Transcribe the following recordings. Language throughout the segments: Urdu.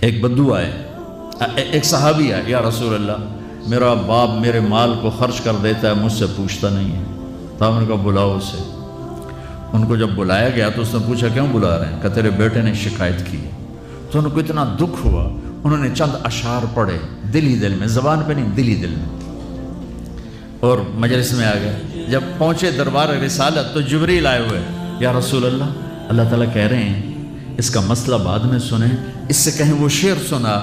ایک بدو آئے، ایک صحابی آئے، یا رسول اللہ میرا باپ میرے مال کو خرچ کر دیتا ہے، مجھ سے پوچھتا نہیں ہے۔ تو ہم نے کہا بلاؤ اسے۔ ان کو جب بلایا گیا تو اس نے پوچھا کیوں بلا رہے ہیں؟ کہ تیرے بیٹے نے شکایت کی۔ تو ان کو اتنا دکھ ہوا، انہوں نے چند اشعار پڑھے دل ہی دل میں، زبان پہ نہیں، دل ہی دل میں، اور مجلس میں آ گئے۔ جب پہنچے دربار رسالت تو جبریل آئے ہوئے، یا رسول اللہ تعالیٰ کہہ رہے ہیں اس کا مسئلہ بعد میں سنیں، اس سے کہیں وہ شعر سنا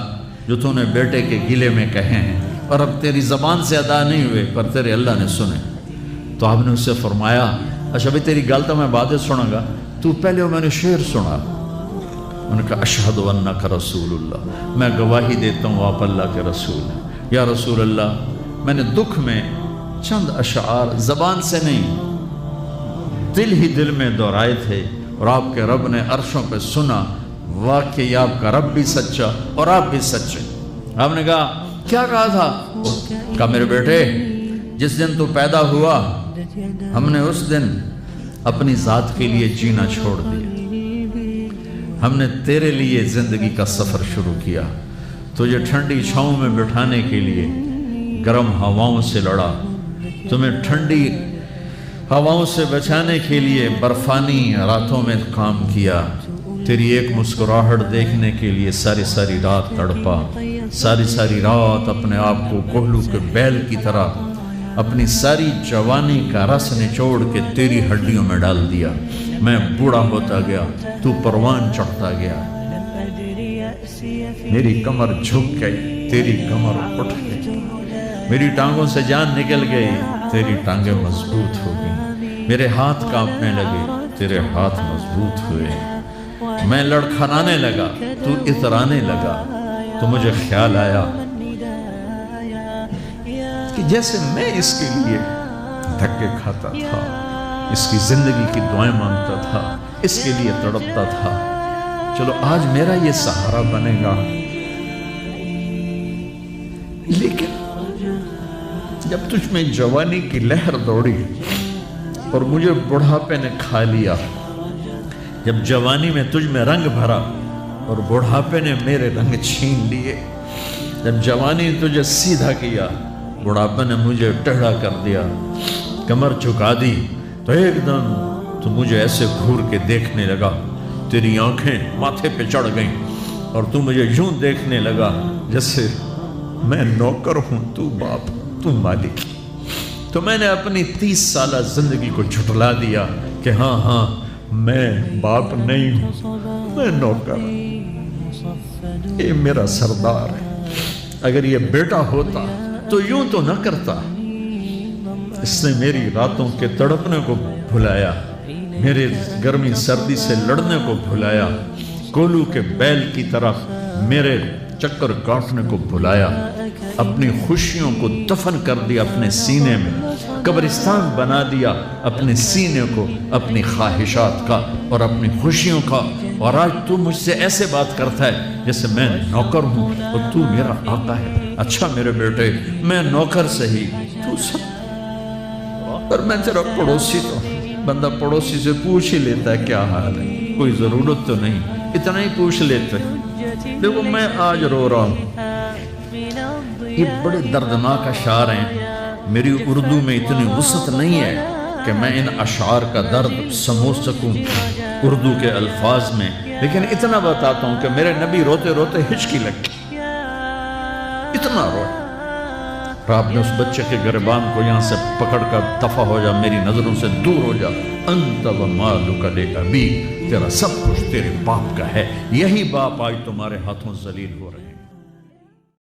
جو تو نے بیٹے کے گلے میں کہے ہیں اور اب تیری زبان سے ادا نہیں ہوئے پر تیرے اللہ نے سنے۔ تو آپ نے اس سے فرمایا اچھا بھئی تیری گل تو میں بعد سنوں گا، تو پہلے میں نے شعر سنا۔ انہوں نے کہا اشہد انک رسول اللہ، میں گواہی دیتا ہوں آپ اللہ کے رسول ہیں۔ یا رسول اللہ میں نے دکھ میں چند اشعار زبان سے نہیں دل ہی دل میں دہرائے تھے اور آپ کے رب نے عرشوں پہ سنا، واقعی آپ کا رب بھی سچا اور آپ بھی سچے۔ آپ نے کہا کیا کہا تھا؟ کہا میرے بیٹے جس دن تو پیدا ہوا ہم نے اس دن اپنی ذات کے لیے جینا چھوڑ دیا، ہم نے تیرے لیے زندگی کا سفر شروع کیا، تجھے ٹھنڈی چھاؤں میں بٹھانے کے لیے گرم ہواؤں سے لڑا، تمہیں ٹھنڈی ہواؤں سے بچانے کے لیے برفانی راتوں میں کام کیا، تیری ایک مسکراہٹ دیکھنے کے لیے ساری رات تڑپا، ساری رات اپنے آپ کو کوہلو کے بیل کی طرح اپنی ساری جوانی کا رس نچوڑ کے تیری ہڈیوں میں ڈال دیا۔ میں بوڑھا ہوتا گیا، تو پروان چڑھتا گیا، میری کمر جھک گئی، تیری کمر اٹھ گئی، میری ٹانگوں سے جان نکل گئی، تیری ٹانگیں مضبوط ہو گئی، میرے ہاتھ کانپنے لگے، تیرے ہاتھ مضبوط ہوئے، میں لڑکھڑانے لگا، تو اترانے لگا، تو مجھے خیال آیا کہ جیسے میں اس کے لیے دھکے کھاتا تھا، اس کی زندگی کی دعائیں مانگتا تھا، اس کے لیے تڑپتا تھا، چلو آج میرا یہ سہارا بنے گا۔ لیکن جب تجھ میں جوانی کی لہر دوڑی اور مجھے بڑھاپے نے کھا لیا، جب جوانی میں تجھ میں رنگ بھرا اور بڑھاپے نے میرے رنگ چھین لیے، جب جوانی نے تجھے سیدھا کیا، بڑھاپے نے مجھے ٹیڑھا کر دیا، کمر جھکا دی، تو ایک دم تو مجھے ایسے گھور کے دیکھنے لگا، تیری آنکھیں ماتھے پہ چڑھ گئیں اور تو مجھے یوں دیکھنے لگا جیسے میں نوکر ہوں، تو باپ، تو مالک۔ تو میں نے اپنی 30 سالہ زندگی کو جھٹلا دیا کہ ہاں میں باپ نہیں ہوں، میں نوکر، یہ میرا سردار ہے۔ اگر یہ بیٹا ہوتا تو یوں تو نہ کرتا، اس نے میری راتوں کے تڑپنے کو بھلایا، میرے گرمی سردی سے لڑنے کو بھلایا، کولو کے بیل کی طرف میرے چکر کاٹنے کو بھلایا، اپنی خوشیوں کو دفن کر دیا اپنے سینے میں، قبرستان بنا دیا اپنے سینے کو، اپنی خواہشات کا اور اپنی خوشیوں کا، اور آج تو مجھ سے ایسے بات کرتا ہے جیسے میں نوکر ہوں اور تو میرا آقا ہے۔ اچھا میرے بیٹے میں نوکر سہی، تو سب، پر میں تیرا پڑوسی تو، بندہ پڑوسی سے پوچھ ہی لیتا ہے کیا حال ہے، کوئی ضرورت تو نہیں، اتنا ہی پوچھ لیتے۔ دیکھو میں آج رو رہا ہوں، یہ بڑے دردناک اشعار ہیں، میری اردو میں اتنی وسعت نہیں ہے کہ میں ان اشعار کا درد سمجھ سکوں اردو کے الفاظ میں، لیکن اتنا بتاتا ہوں کہ میرے نبی روتے روتے ہچکی لگ گئی، اتنا روئے۔ آپ نے اس بچے کے گریبان کو یہاں سے پکڑ کر دفع ہو جا، میری نظروں سے دور ہو جا، انت و مالک لابیک، تیرا سب کچھ تیرے باپ کا ہے، یہی باپ آج تمہارے ہاتھوں ذلیل ہو رہے ہیں۔